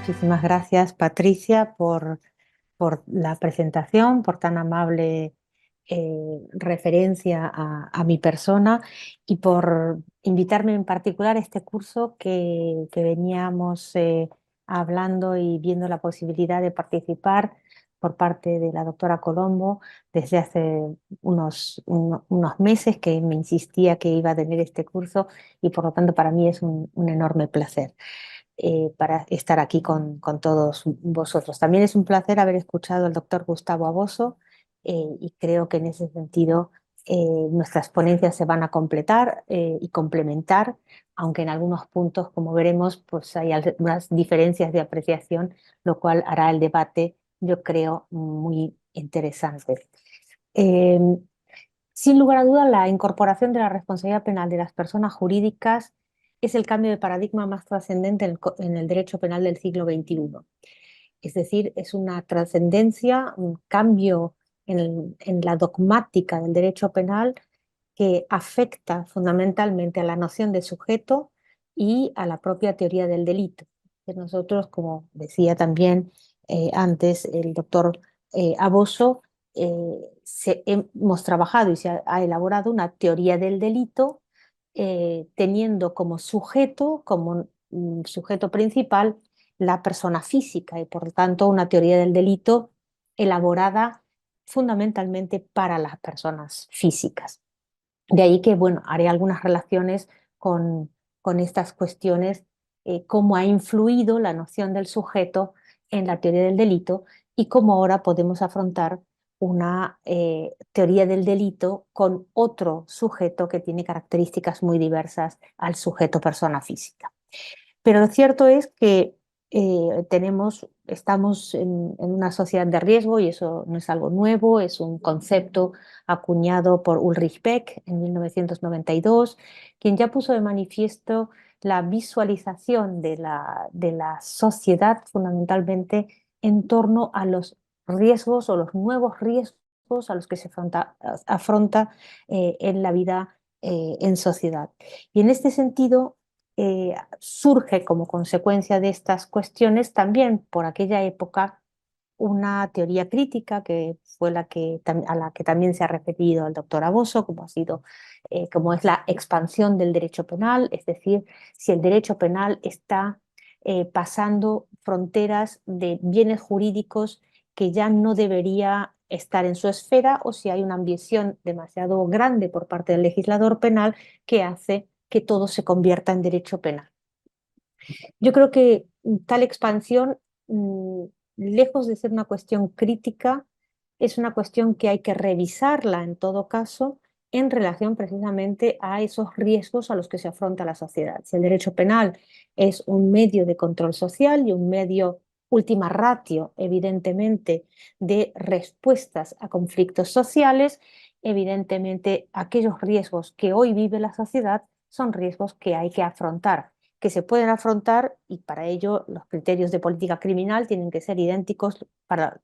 Muchísimas gracias, Patricia, por la presentación, por tan amable referencia a mi persona y por invitarme en particular a este curso que veníamos hablando y viendo la posibilidad de participar por parte de la doctora Colombo desde hace unos meses que me insistía que iba a tener este curso y por lo tanto para mí es un enorme placer para estar aquí con todos vosotros. También es un placer haber escuchado al doctor Gustavo Aboso y creo que en ese sentido nuestras ponencias se van a completar y complementar, aunque en algunos puntos, como veremos, pues hay algunas diferencias de apreciación, lo cual hará el debate, yo creo, muy interesante. Eh, Sin lugar a dudas, la incorporación de la responsabilidad penal de las personas jurídicas es el cambio de paradigma más trascendente en el derecho penal del siglo XXI. Es decir, es una trascendencia, un cambio en la dogmática del derecho penal que afecta fundamentalmente a la noción de sujeto y a la propia teoría del delito. Que nosotros, como decía también antes el doctor Aboso, hemos trabajado y se ha elaborado una teoría del delito teniendo como sujeto, como sujeto principal, la persona física y por lo tanto una teoría del delito elaborada fundamentalmente para las personas físicas. De ahí que, bueno, haré algunas relaciones con estas cuestiones, cómo ha influido la noción del sujeto en la teoría del delito y cómo ahora podemos afrontar una teoría del delito con otro sujeto que tiene características muy diversas al sujeto persona física. Pero lo cierto es que estamos en una sociedad de riesgo y eso no es algo nuevo, es un concepto acuñado por Ulrich Beck en 1992, quien ya puso de manifiesto la visualización de la sociedad fundamentalmente en torno a los riesgos o los nuevos riesgos a los que se afronta en la vida en sociedad. Y en este sentido, surge como consecuencia de estas cuestiones también por aquella época una teoría crítica que fue a la que también se ha referido el doctor Aboso, como ha sido, como es la expansión del derecho penal, es decir, si el derecho penal está pasando fronteras de bienes jurídicos que ya no debería estar en su esfera o si hay una ambición demasiado grande por parte del legislador penal que hace que todo se convierta en derecho penal. Yo creo que tal expansión, lejos de ser una cuestión crítica, es una cuestión que hay que revisarla en todo caso en relación precisamente a esos riesgos a los que se afronta la sociedad. Si el derecho penal es un medio de control social y un medio última ratio, evidentemente, de respuestas a conflictos sociales, evidentemente aquellos riesgos que hoy vive la sociedad son riesgos que hay que afrontar, que se pueden afrontar y para ello los criterios de política criminal tienen que ser idénticos para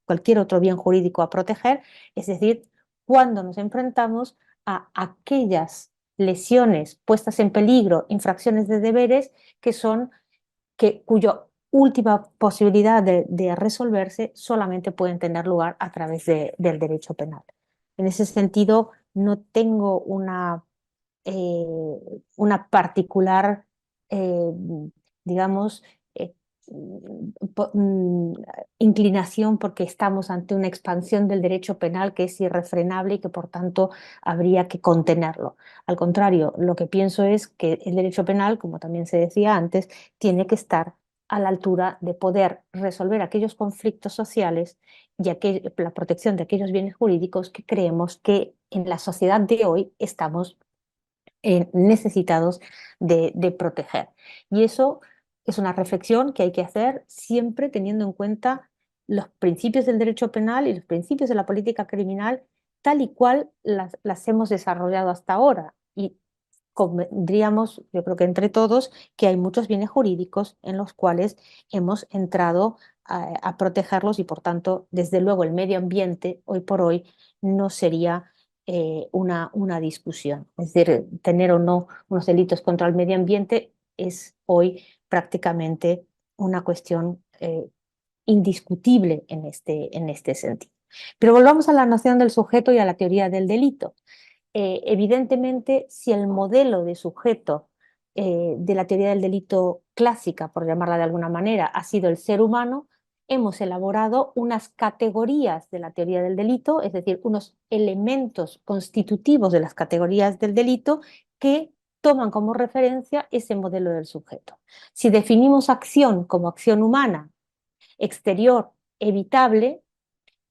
cualquier otro bien jurídico a proteger, es decir, cuando nos enfrentamos a aquellas lesiones puestas en peligro, infracciones de deberes que son cuya última posibilidad de resolverse solamente pueden tener lugar a través del derecho penal. En ese sentido, no tengo eh, una particular, eh, digamos, eh, po- mm, inclinación porque estamos ante una expansión del derecho penal que es irrefrenable y que por tanto habría que contenerlo. Al contrario, lo que pienso es que el derecho penal, como también se decía antes, tiene que estar a la altura de poder resolver aquellos conflictos sociales y la protección de aquellos bienes jurídicos que creemos que en la sociedad de hoy estamos necesitados de proteger. Y eso es una reflexión que hay que hacer siempre teniendo en cuenta los principios del derecho penal y los principios de la política criminal tal y cual las hemos desarrollado hasta ahora. Y convendríamos, yo creo que entre todos, que hay muchos bienes jurídicos en los cuales hemos entrado a protegerlos y por tanto, desde luego, el medio ambiente hoy por hoy no sería una discusión. Es decir, tener o no unos delitos contra el medio ambiente es hoy prácticamente una cuestión indiscutible en este sentido. Pero volvamos a la noción del sujeto y a la teoría del delito. Evidentemente, si el modelo de sujeto de la teoría del delito clásica, por llamarla de alguna manera, ha sido el ser humano, hemos elaborado unas categorías de la teoría del delito, es decir, unos elementos constitutivos de las categorías del delito que toman como referencia ese modelo del sujeto. Si definimos acción como acción humana, exterior, evitable,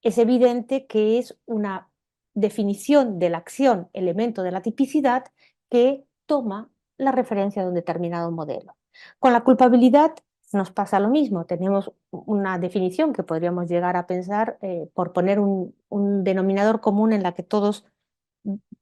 es evidente que es una definición de la acción, elemento de la tipicidad, que toma la referencia de un determinado modelo. Con la culpabilidad nos pasa lo mismo. Tenemos una definición que podríamos llegar a pensar, por poner un denominador común en la que todos,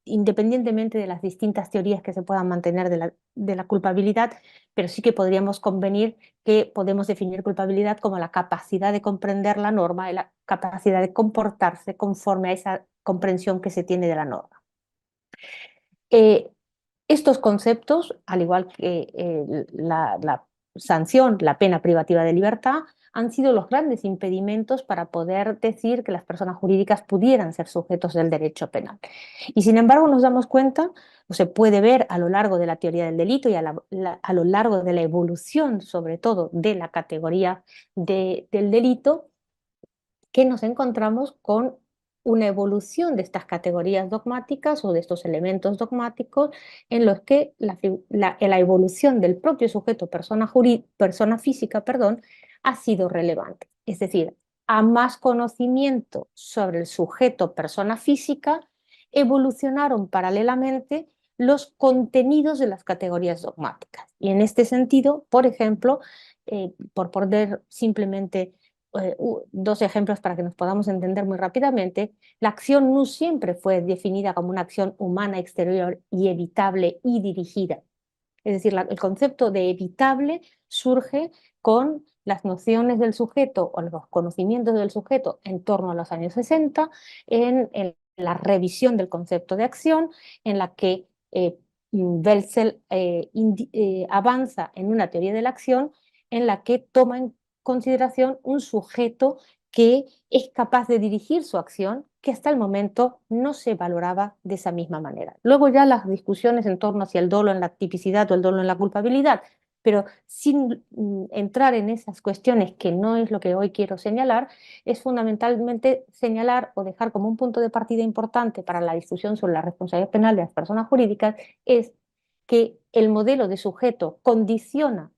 independientemente de las distintas teorías que se puedan mantener de la culpabilidad, pero sí que podríamos convenir que podemos definir culpabilidad como la capacidad de comprender la norma y la capacidad de comportarse conforme a esa comprensión que se tiene de la norma. Eh, Estos conceptos, al igual que la sanción, la pena privativa de libertad, han sido los grandes impedimentos para poder decir que las personas jurídicas pudieran ser sujetos del derecho penal. Y sin embargo nos damos cuenta, o se puede ver a lo largo de la teoría del delito y a lo largo de la evolución, sobre todo, de la categoría del delito, que nos encontramos con una evolución de estas categorías dogmáticas o de estos elementos dogmáticos en los que la evolución del propio sujeto persona física, perdón, ha sido relevante. Es decir, a más conocimiento sobre el sujeto persona física, evolucionaron paralelamente los contenidos de las categorías dogmáticas. Y en este sentido, por ejemplo, por poner simplemente dos ejemplos para que nos podamos entender muy rápidamente, la acción no siempre fue definida como una acción humana, exterior y evitable y dirigida. Es decir, el concepto de evitable surge con las nociones del sujeto o los conocimientos del sujeto en torno a los años 60, en la revisión del concepto de acción, en la que Welzel avanza en una teoría de la acción en la que toma en consideración un sujeto que es capaz de dirigir su acción, que hasta el momento no se valoraba de esa misma manera. Luego ya las discusiones en torno hacia el dolo en la tipicidad o el dolo en la culpabilidad, pero sin entrar en esas cuestiones que no es lo que hoy quiero señalar, es fundamentalmente señalar o dejar como un punto de partida importante para la discusión sobre la responsabilidad penal de las personas jurídicas, es que el modelo de sujeto condiciona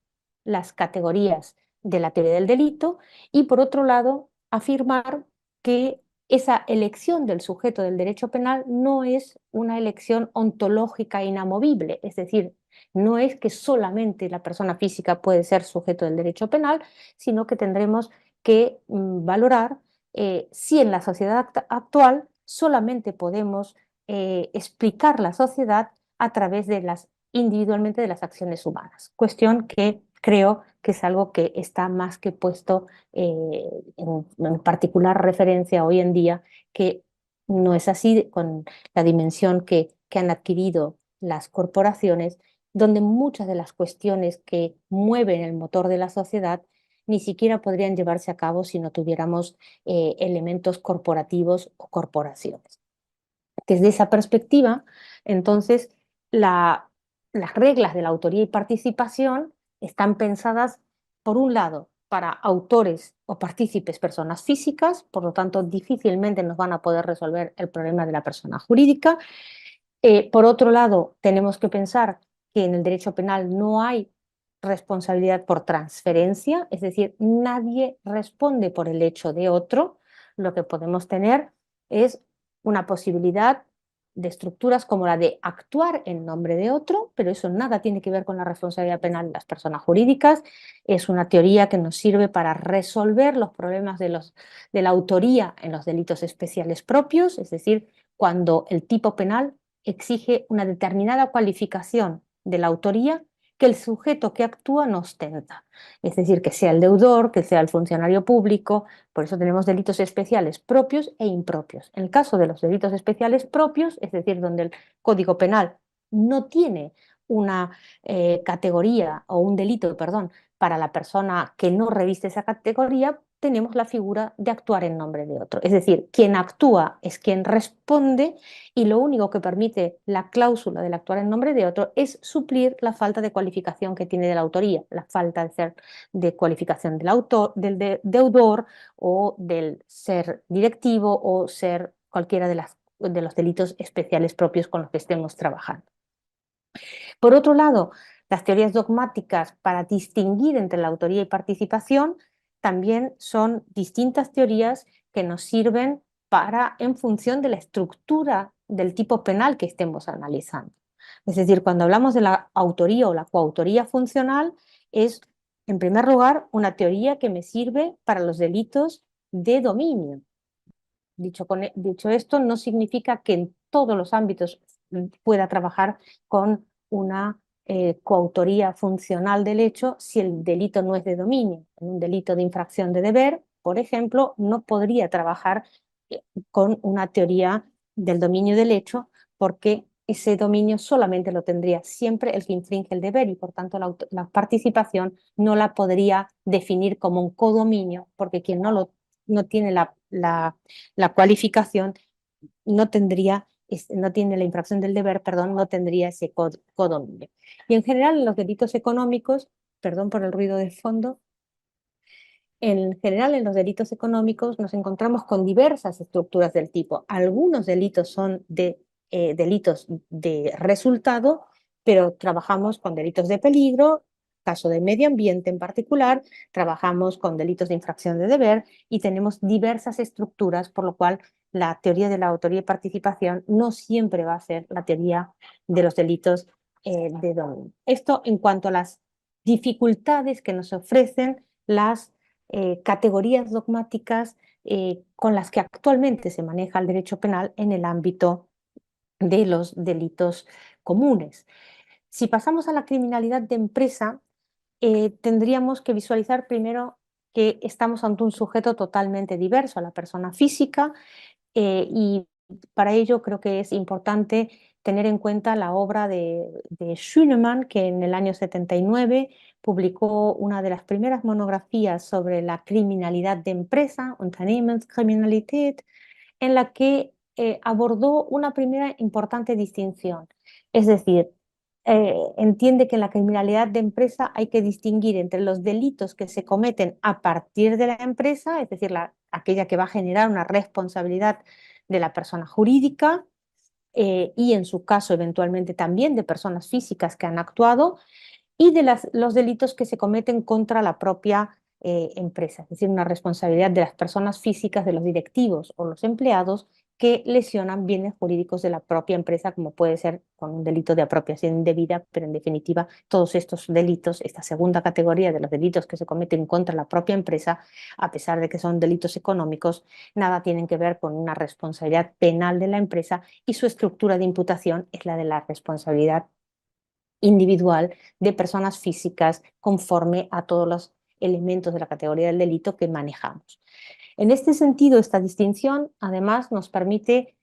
las categorías de la teoría del delito y, por otro lado, afirmar que esa elección del sujeto del derecho penal no es una elección ontológica inamovible, es decir, no es que solamente la persona física puede ser sujeto del derecho penal, sino que tendremos que valorar si en la sociedad actual solamente podemos explicar la sociedad a través de las individualmente de las acciones humanas, cuestión que creo que es algo que está más que puesto en particular referencia hoy en día, que no es así con la dimensión que han adquirido las corporaciones, donde muchas de las cuestiones que mueven el motor de la sociedad ni siquiera podrían llevarse a cabo si no tuviéramos elementos corporativos o corporaciones. Desde esa perspectiva, entonces, las reglas de la autoría y participación están pensadas, por un lado, para autores o partícipes personas físicas, por lo tanto, difícilmente nos van a poder resolver el problema de la persona jurídica. Por otro lado, tenemos que pensar que en el derecho penal no hay responsabilidad por transferencia, es decir, nadie responde por el hecho de otro. Lo que podemos tener es una posibilidad de estructuras como la de actuar en nombre de otro, pero eso nada tiene que ver con la responsabilidad penal de las personas jurídicas. Es una teoría que nos sirve para resolver los problemas de la autoría en los delitos especiales propios, es decir, cuando el tipo penal exige una determinada cualificación de la autoría que el sujeto que actúa no ostenta. Es decir, que sea el deudor, que sea el funcionario público. Por eso tenemos delitos especiales propios e impropios. En el caso de los delitos especiales propios, es decir, donde el Código Penal no tiene una categoría o un delito, perdón, para la persona que no reviste esa categoría, tenemos la figura de actuar en nombre de otro. Es decir, quien actúa es quien responde y lo único que permite la cláusula del actuar en nombre de otro es suplir la falta de cualificación que tiene de la autoría, la falta de cualificación del autor, del deudor o del ser directivo o ser cualquiera de los delitos especiales propios con los que estemos trabajando. Por otro lado, las teorías dogmáticas para distinguir entre la autoría y participación también son distintas teorías que nos sirven para, en función de la estructura del tipo penal que estemos analizando. Es decir, cuando hablamos de la autoría o la coautoría funcional, es, en primer lugar, una teoría que me sirve para los delitos de dominio. Dicho esto, no significa que en todos los ámbitos pueda trabajar con una coautoría funcional del hecho si el delito no es de dominio. En un delito de infracción de deber, por ejemplo, no podría trabajar con una teoría del dominio del hecho porque ese dominio solamente lo tendría siempre el que infringe el deber y por tanto la participación no la podría definir como un codominio porque quien no tiene la cualificación no tiene la infracción del deber, perdón, no tendría ese codominio. Y en general en los delitos económicos, perdón por el ruido de fondo, en general en los delitos económicos nos encontramos con diversas estructuras del tipo. Algunos delitos son delitos de resultado, pero trabajamos con delitos de peligro, caso de medio ambiente en particular, trabajamos con delitos de infracción de deber y tenemos diversas estructuras, por lo cual la teoría de la autoría y participación no siempre va a ser la teoría de los delitos de dominio. Esto en cuanto a las dificultades que nos ofrecen las categorías dogmáticas con las que actualmente se maneja el derecho penal en el ámbito de los delitos comunes. Si pasamos a la criminalidad de empresa, tendríamos que visualizar primero que estamos ante un sujeto totalmente diverso a la persona física y para ello creo que es importante tener en cuenta la obra de Schünemann, que en el año 79 publicó una de las primeras monografías sobre la criminalidad de empresa, Unternehmenskriminalität, en la que abordó una primera importante distinción. Es decir, entiende que en la criminalidad de empresa hay que distinguir entre los delitos que se cometen a partir de la empresa, es decir, aquella que va a generar una responsabilidad de la persona jurídica y en su caso eventualmente también de personas físicas que han actuado, y de los delitos que se cometen contra la propia empresa, es decir, una responsabilidad de las personas físicas, de los directivos o los empleados que lesionan bienes jurídicos de la propia empresa, como puede ser con un delito de apropiación indebida, pero en definitiva todos estos delitos, esta segunda categoría de los delitos que se cometen contra la propia empresa, a pesar de que son delitos económicos, nada tienen que ver con una responsabilidad penal de la empresa y su estructura de imputación es la de la responsabilidad individual de personas físicas conforme a todos los elementos de la categoría del delito que manejamos. En este sentido, esta distinción además nos permite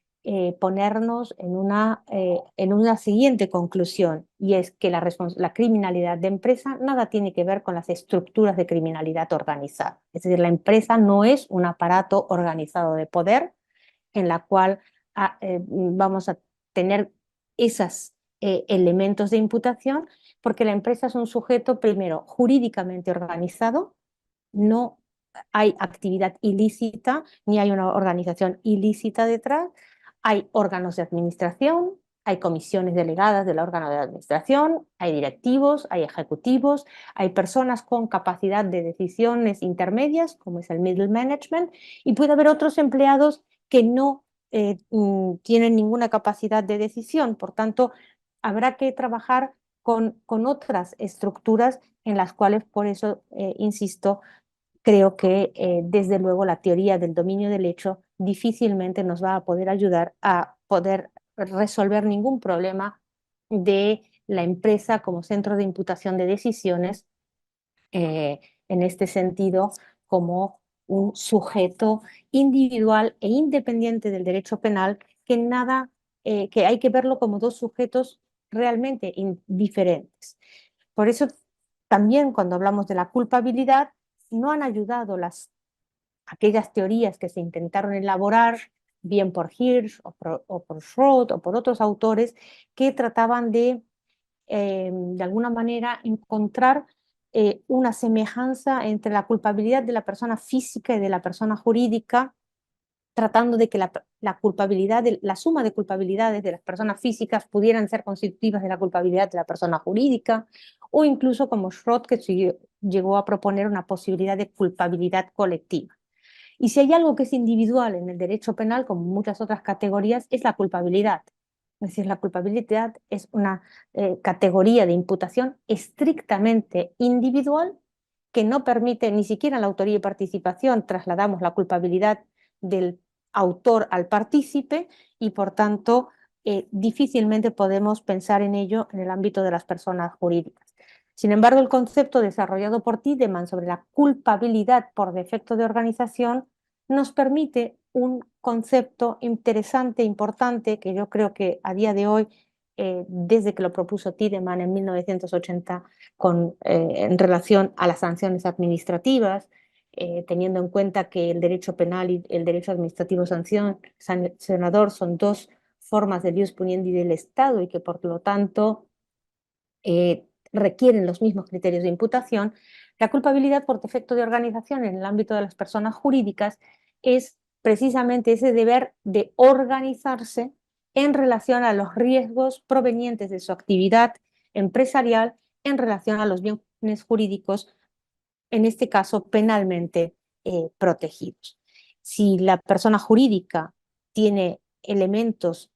ponernos en una siguiente conclusión, y es que la criminalidad de empresa nada tiene que ver con las estructuras de criminalidad organizada. Es decir, la empresa no es un aparato organizado de poder en la cual vamos a tener esos elementos de imputación, porque la empresa es un sujeto, primero, jurídicamente organizado, no hay actividad ilícita, ni hay una organización ilícita detrás, hay órganos de administración, hay comisiones delegadas del órgano de administración, hay directivos, hay ejecutivos, hay personas con capacidad de decisiones intermedias, como es el middle management, y puede haber otros empleados que no tienen ninguna capacidad de decisión. Por tanto, habrá que trabajar con otras estructuras en las cuales, por eso, insisto, creo que desde luego la teoría del dominio del hecho difícilmente nos va a poder ayudar a poder resolver ningún problema de la empresa como centro de imputación de decisiones, eh, en este sentido, como un sujeto individual e independiente del derecho penal, que hay que verlo como dos sujetos realmente diferentes. Por eso también cuando hablamos de la culpabilidad, no han ayudado aquellas teorías que se intentaron elaborar, bien por Hirsch o por Schroth o por otros autores, que trataban de alguna manera, encontrar una semejanza entre la culpabilidad de la persona física y de la persona jurídica, tratando de que la culpabilidad, la suma de culpabilidades de las personas físicas pudieran ser constitutivas de la culpabilidad de la persona jurídica, o incluso como Schroth, que llegó a proponer una posibilidad de culpabilidad colectiva. Y si hay algo que es individual en el derecho penal, como muchas otras categorías, es la culpabilidad. Es decir, la culpabilidad es una categoría de imputación estrictamente individual que no permite ni siquiera la autoría y participación, trasladamos la culpabilidad del autor al partícipe y por tanto difícilmente podemos pensar en ello en el ámbito de las personas jurídicas. Sin embargo, el concepto desarrollado por Tiedemann sobre la culpabilidad por defecto de organización nos permite un concepto interesante, importante, que yo creo que a día de hoy, desde que lo propuso Tiedemann en 1980 en relación a las sanciones administrativas, teniendo en cuenta que el derecho penal y el derecho administrativo sancionador son dos formas del ius puniendi del Estado y que por lo tanto requieren los mismos criterios de imputación, la culpabilidad por defecto de organización en el ámbito de las personas jurídicas es precisamente ese deber de organizarse en relación a los riesgos provenientes de su actividad empresarial en relación a los bienes jurídicos, en este caso penalmente protegidos. Si la persona jurídica tiene elementos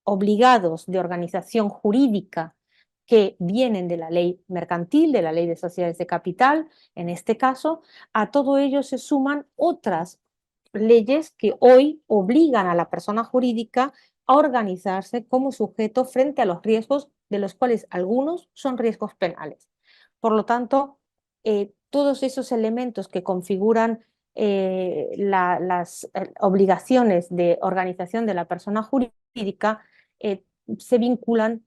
obligados de organización jurídica que vienen de la ley mercantil, de la ley de sociedades de capital, en este caso, a todo ello se suman otras leyes que hoy obligan a la persona jurídica a organizarse como sujeto frente a los riesgos, de los cuales algunos son riesgos penales. Por lo tanto, todos esos elementos que configuran las obligaciones de organización de la persona jurídica eh, se vinculan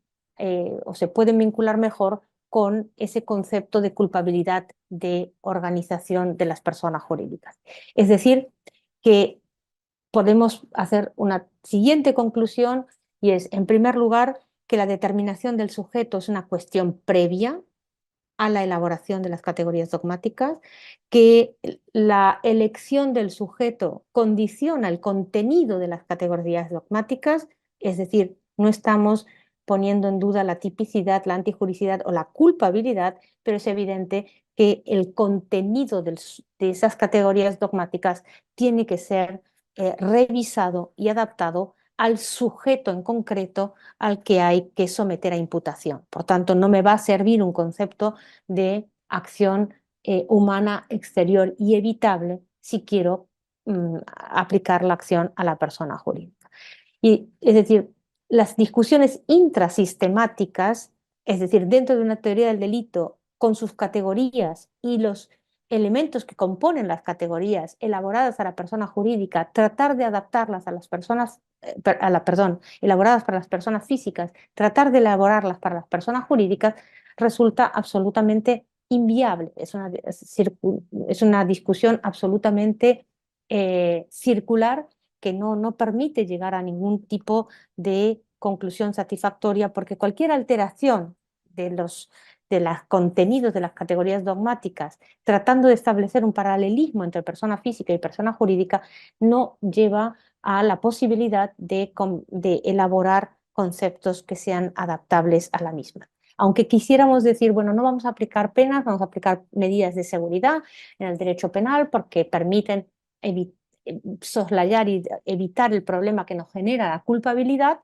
o se pueden vincular mejor con ese concepto de culpabilidad de organización de las personas jurídicas. Es decir, que podemos hacer una siguiente conclusión y es, en primer lugar, que la determinación del sujeto es una cuestión previa a la elaboración de las categorías dogmáticas, que la elección del sujeto condiciona el contenido de las categorías dogmáticas, es decir, no estamos poniendo en duda la tipicidad, la antijuricidad o la culpabilidad, pero es evidente que el contenido de esas categorías dogmáticas tiene que ser revisado y adaptado al sujeto en concreto al que hay que someter a imputación. Por tanto, no me va a servir un concepto de acción humana exterior y evitable si quiero aplicar la acción a la persona jurídica. Y, es decir, las discusiones intrasistemáticas, es decir, dentro de una teoría del delito, con sus categorías y los elementos que componen las categorías elaboradas a la persona jurídica, tratar de adaptarlas a las personas, perdón, elaboradas para las personas físicas, tratar de elaborarlas para las personas jurídicas, resulta absolutamente inviable. Es una discusión absolutamente circular que no permite llegar a ningún tipo de conclusión satisfactoria, porque cualquier alteración de los contenidos de las categorías dogmáticas, tratando de establecer un paralelismo entre persona física y persona jurídica, no lleva a la posibilidad de elaborar conceptos que sean adaptables a la misma. Aunque quisiéramos decir, bueno, no vamos a aplicar penas, vamos a aplicar medidas de seguridad en el derecho penal porque permiten soslayar y evitar el problema que nos genera la culpabilidad,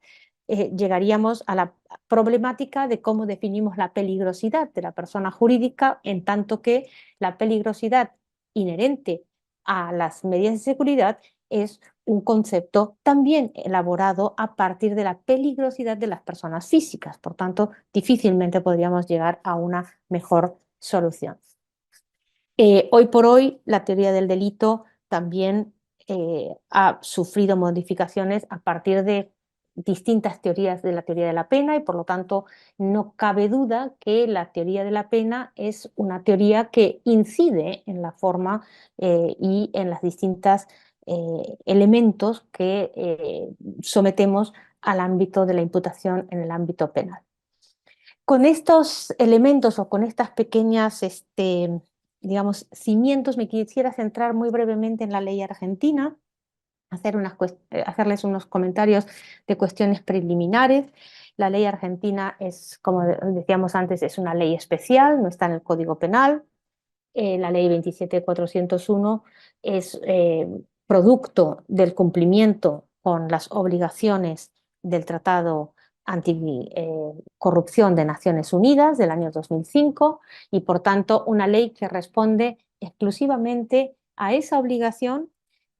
llegaríamos a la problemática de cómo definimos la peligrosidad de la persona jurídica, en tanto que la peligrosidad inherente a las medidas de seguridad es un concepto también elaborado a partir de la peligrosidad de las personas físicas. Por tanto, difícilmente podríamos llegar a una mejor solución. Hoy por hoy, la teoría del delito también ha sufrido modificaciones a partir de distintas teorías de la teoría de la pena y por lo tanto no cabe duda que la teoría de la pena es una teoría que incide en la forma y en las distintas elementos que sometemos al ámbito de la imputación en el ámbito penal. Con estos elementos o con estas pequeñas, digamos, cimientos, me quisiera centrar muy brevemente en la ley argentina, hacerles unos comentarios de cuestiones preliminares. La ley argentina es, como decíamos antes, es una ley especial, no está en el Código Penal. La ley 27.401 es producto del cumplimiento con las obligaciones del Tratado Anticorrupción de Naciones Unidas del año 2005 y, por tanto, una ley que responde exclusivamente a esa obligación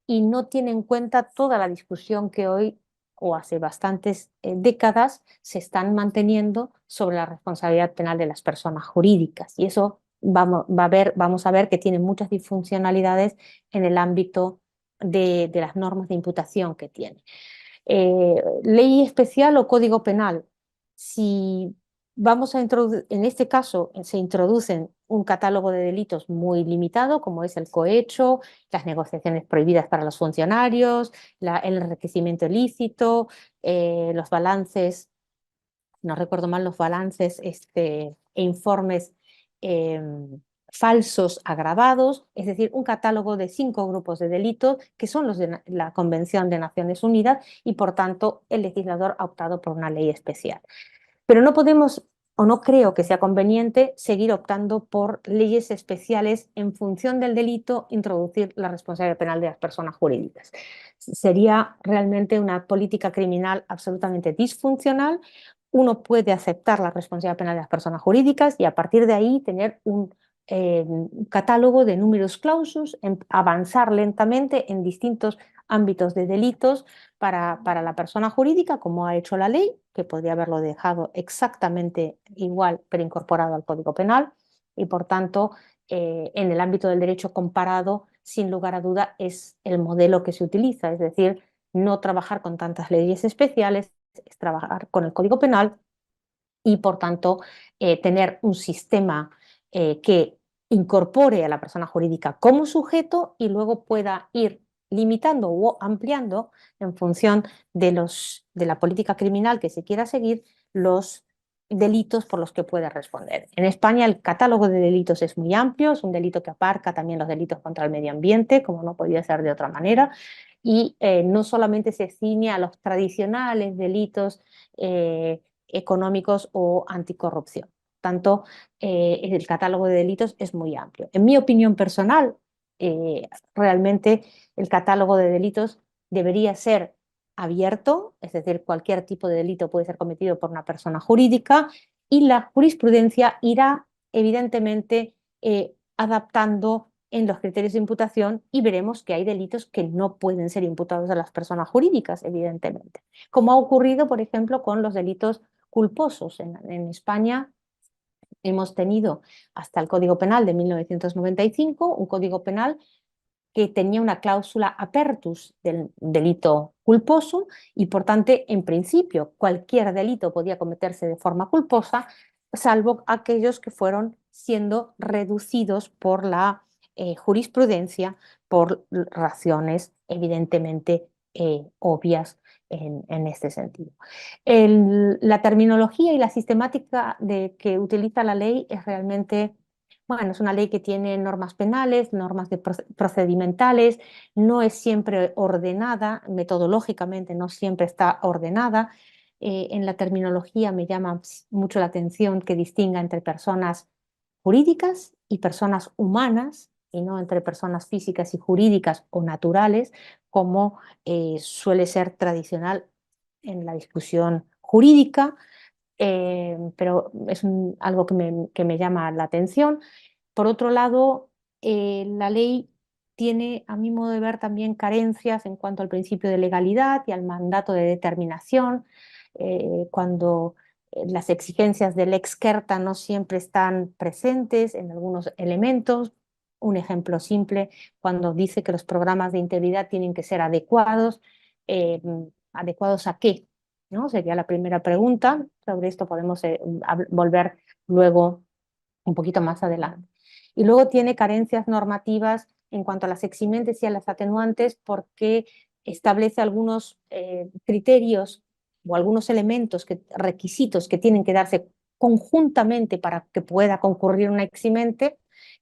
y no tiene en cuenta toda la discusión que hoy o hace bastantes décadas se están manteniendo sobre la responsabilidad penal de las personas jurídicas. Y eso vamos a ver que tiene muchas disfuncionalidades en el ámbito de las normas de imputación que tiene. Ley especial o código penal. Si vamos a introducir, en este caso se introducen un catálogo de delitos muy limitado, como es el cohecho, las negociaciones prohibidas para los funcionarios, el enriquecimiento ilícito, los balances, no recuerdo mal, los balances e informes eh, falsos agravados, es decir, un catálogo de 5 grupos de delitos que son los de la Convención de Naciones Unidas y, por tanto, el legislador ha optado por una ley especial. Pero no podemos o no creo que sea conveniente seguir optando por leyes especiales en función del delito, introducir la responsabilidad penal de las personas jurídicas. Sería realmente una política criminal absolutamente disfuncional. Uno puede aceptar la responsabilidad penal de las personas jurídicas y a partir de ahí tener un catálogo de numerus clausus, avanzar lentamente en distintos ámbitos de delitos para la persona jurídica, como ha hecho la ley, que podría haberlo dejado exactamente igual, pero incorporado al Código Penal, y por tanto, en el ámbito del derecho comparado, sin lugar a duda, es el modelo que se utiliza, es decir, no trabajar con tantas leyes especiales, es trabajar con el Código Penal y, por tanto, tener un sistema que incorpore a la persona jurídica como sujeto y luego pueda ir limitando o ampliando en función de la política criminal que se quiera seguir los delitos por los que puede responder. En España el catálogo de delitos es muy amplio, es un delito que abarca también los delitos contra el medio ambiente, como no podía ser de otra manera, y no solamente se ciñe a los tradicionales delitos económicos o anticorrupción. Tanto el catálogo de delitos es muy amplio. En mi opinión personal, realmente el catálogo de delitos debería ser abierto, es decir, cualquier tipo de delito puede ser cometido por una persona jurídica y la jurisprudencia irá evidentemente adaptando en los criterios de imputación y veremos que hay delitos que no pueden ser imputados a las personas jurídicas, evidentemente, como ha ocurrido, por ejemplo, con los delitos culposos. En España hemos tenido hasta el Código Penal de 1995, un Código Penal que tenía una cláusula apertus del delito culposo y, por tanto, en principio, cualquier delito podía cometerse de forma culposa, salvo aquellos que fueron siendo reducidos por la jurisprudencia por razones evidentemente obvias en este sentido. La terminología y la sistemática que utiliza la ley es realmente, bueno, es una ley que tiene normas penales, normas procedimentales, no es siempre ordenada, metodológicamente no siempre está ordenada. En la terminología me llama mucho la atención que distinga entre personas jurídicas y personas humanas, y no entre personas físicas y jurídicas o naturales, como suele ser tradicional en la discusión jurídica, pero es algo que me llama la atención. Por otro lado, la ley tiene, a mi modo de ver, también carencias en cuanto al principio de legalidad y al mandato de determinación, cuando las exigencias del ex querta no siempre están presentes en algunos elementos. Un ejemplo simple, cuando dice que los programas de integridad tienen que ser adecuados. ¿Adecuados a qué? ¿no? Sería la primera pregunta. Sobre esto podemos volver luego un poquito más adelante. Y luego tiene carencias normativas en cuanto a las eximentes y a las atenuantes porque establece algunos criterios o algunos elementos, requisitos que tienen que darse conjuntamente para que pueda concurrir una eximente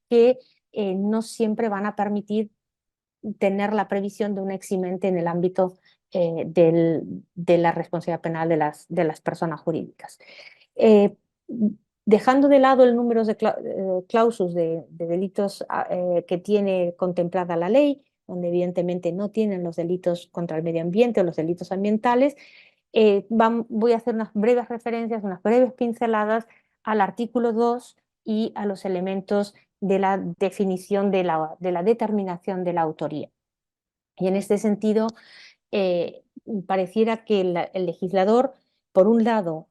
que no siempre van a permitir tener la previsión de una eximente en el ámbito de la responsabilidad penal de las personas jurídicas. Eh, Dejando de lado el número de clausus de delitos que tiene contemplada la ley, donde evidentemente no tienen los delitos contra el medio ambiente o los delitos ambientales, voy a hacer unas breves referencias, unas breves pinceladas al artículo 2 y a los elementos de la definición de la determinación de la autoría. Y en este sentido, eh, pareciera que el legislador, por un lado,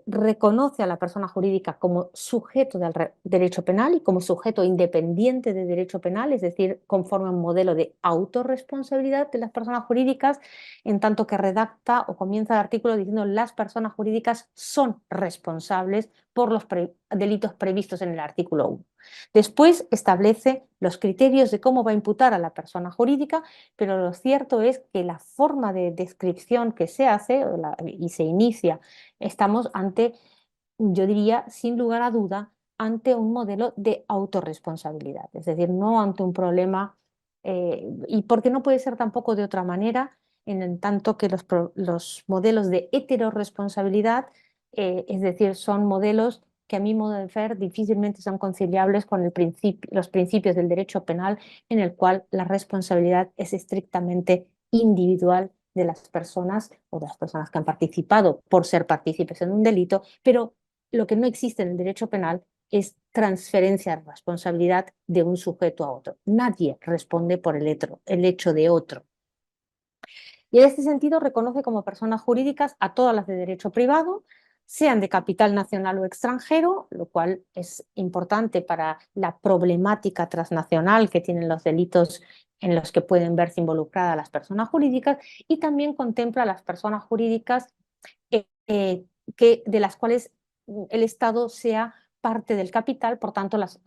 reconoce a la persona jurídica como sujeto del derecho penal y como sujeto independiente de derecho penal, es decir, conforme a un modelo de autorresponsabilidad de las personas jurídicas, en tanto que redacta o comienza el artículo diciendo las personas jurídicas son responsables por los delitos previstos en el artículo 1. Después establece los criterios de cómo va a imputar a la persona jurídica, pero lo cierto es que la forma de descripción que se hace y se inicia, estamos ante, yo diría, sin lugar a duda, ante un modelo de autorresponsabilidad, es decir, no ante un problema, y porque no puede ser tampoco de otra manera, en tanto que los modelos de heteroresponsabilidad, es decir, son modelos que a mi modo de ver difícilmente son conciliables con los principios del derecho penal, en el cual la responsabilidad es estrictamente individual de las personas o de las personas que han participado por ser partícipes en un delito, pero lo que no existe en el derecho penal es transferencia de responsabilidad de un sujeto a otro. Nadie responde por el hecho de otro. Y en este sentido reconoce como personas jurídicas a todas las de derecho privado, sean de capital nacional o extranjero, lo cual es importante para la problemática transnacional que tienen los delitos en los que pueden verse involucradas las personas jurídicas, y también contempla a las personas jurídicas de las cuales el Estado sea parte del capital, por tanto las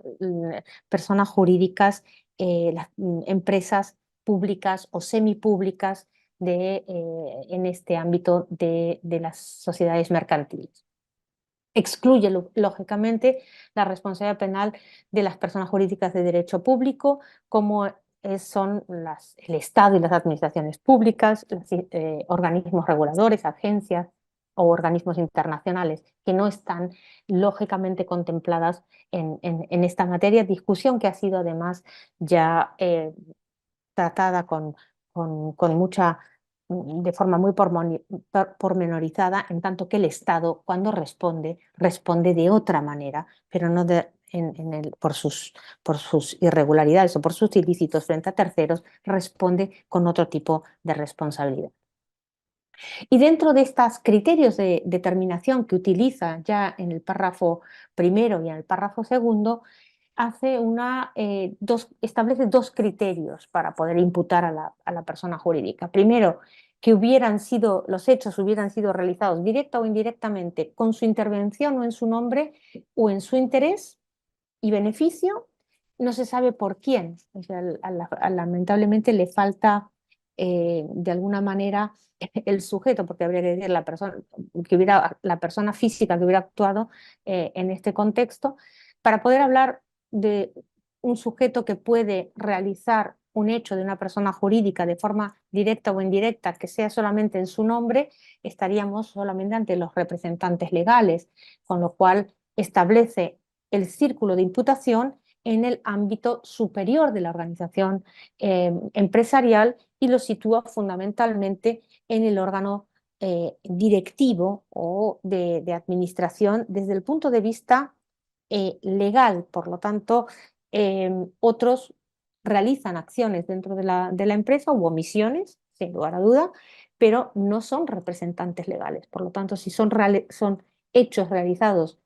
personas jurídicas, las empresas públicas o semipúblicas en este ámbito de las sociedades mercantiles. Excluye, lógicamente, la responsabilidad penal de las personas jurídicas de derecho público, como son el Estado y las administraciones públicas, los organismos reguladores, agencias o organismos internacionales, que no están lógicamente contempladas en esta materia, discusión que ha sido además ya tratada con mucha, de forma muy pormenorizada, en tanto que el Estado, cuando responde, responde de otra manera, pero no por sus irregularidades o por sus ilícitos frente a terceros, responde con otro tipo de responsabilidad. Y dentro de estos criterios de determinación que utiliza ya en el párrafo primero y en el párrafo segundo, establece dos criterios para poder imputar a la persona jurídica. Primero, que los hechos hubieran sido realizados directa o indirectamente con su intervención o en su nombre o en su interés y beneficio, no se sabe por quién. O sea, lamentablemente le falta de alguna manera el sujeto, porque habría que decir la persona física que hubiera actuado en este contexto, para poder hablar de un sujeto que puede realizar un hecho de una persona jurídica de forma directa o indirecta, que sea solamente en su nombre, estaríamos solamente ante los representantes legales, con lo cual establece el círculo de imputación en el ámbito superior de la organización empresarial y lo sitúa fundamentalmente en el órgano directivo o de administración desde el punto de vista legal. Por lo tanto, otros realizan acciones dentro de la empresa u omisiones, sin lugar a duda, pero no son representantes legales. Por lo tanto, si son hechos realizados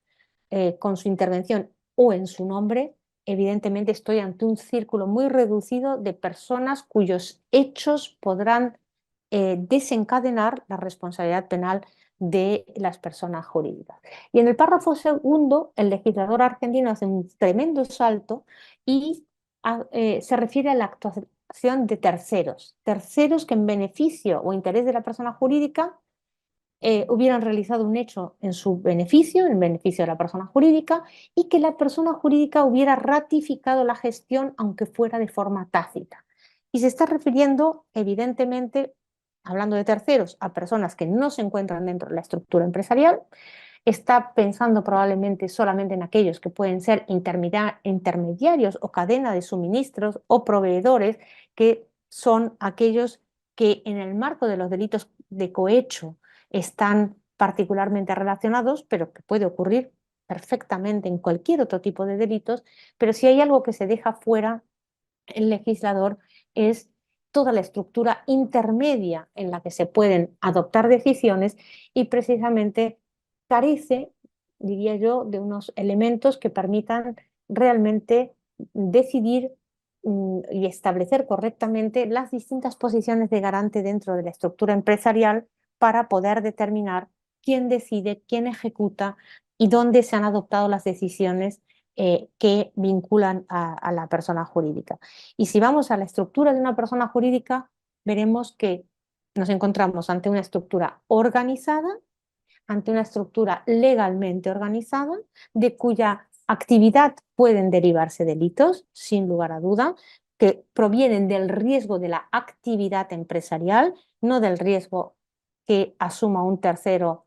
con su intervención o en su nombre, evidentemente estoy ante un círculo muy reducido de personas cuyos hechos podrán desencadenar la responsabilidad penal de las personas jurídicas. Y en el párrafo segundo, el legislador argentino hace un tremendo salto y se refiere a la actuación de terceros, terceros que en beneficio o interés de la persona jurídica hubieran realizado un hecho en su beneficio, en beneficio de la persona jurídica, y que la persona jurídica hubiera ratificado la gestión, aunque fuera de forma tácita. Y se está refiriendo, evidentemente, hablando de terceros, a personas que no se encuentran dentro de la estructura empresarial. Está pensando probablemente solamente en aquellos que pueden ser intermediarios o cadena de suministros o proveedores, que son aquellos que en el marco de los delitos de cohecho están particularmente relacionados, pero que puede ocurrir perfectamente en cualquier otro tipo de delitos. Pero si hay algo que se deja fuera, el legislador, es toda la estructura intermedia en la que se pueden adoptar decisiones, y precisamente carece, diría yo, de unos elementos que permitan realmente decidir y establecer correctamente las distintas posiciones de garante dentro de la estructura empresarial para poder determinar quién decide, quién ejecuta y dónde se han adoptado las decisiones que vinculan a la persona jurídica. Y si vamos a la estructura de una persona jurídica, veremos que nos encontramos ante una estructura organizada, ante una estructura legalmente organizada, de cuya actividad pueden derivarse delitos, sin lugar a duda, que provienen del riesgo de la actividad empresarial, no del riesgo que asuma un tercero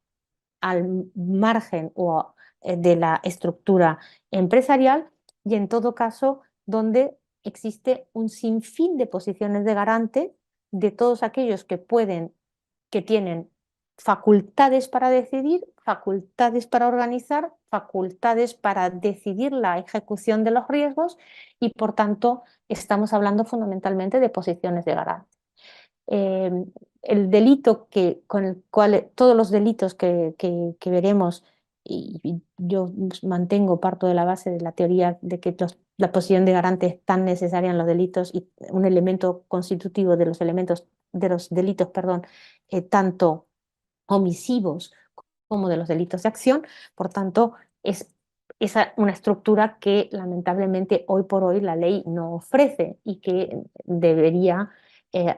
al margen o de la estructura empresarial, y en todo caso donde existe un sinfín de posiciones de garante de todos aquellos que pueden, que tienen facultades para decidir, facultades para organizar, facultades para decidir la ejecución de los riesgos, y por tanto estamos hablando fundamentalmente de posiciones de garante. eh, el delito con el cual, todos los delitos que veremos, y yo mantengo, parto de la base de la teoría de que la posición de garante es tan necesaria en los delitos y un elemento constitutivo de los elementos de los delitos, perdón, tanto omisivos como de los delitos de acción. Por tanto, es una estructura que lamentablemente hoy por hoy la ley no ofrece y que debería eh,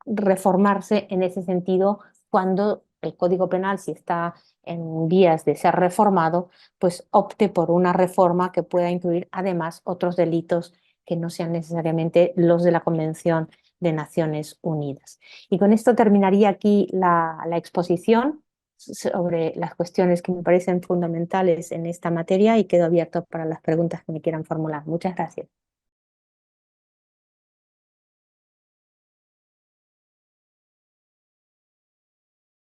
reformarse en ese sentido, cuando el Código Penal, si está en vías de ser reformado, pues opte por una reforma que pueda incluir además otros delitos que no sean necesariamente los de la Convención de Naciones Unidas. Y con esto terminaría aquí la exposición sobre las cuestiones que me parecen fundamentales en esta materia, y quedo abierto para las preguntas que me quieran formular. Muchas gracias.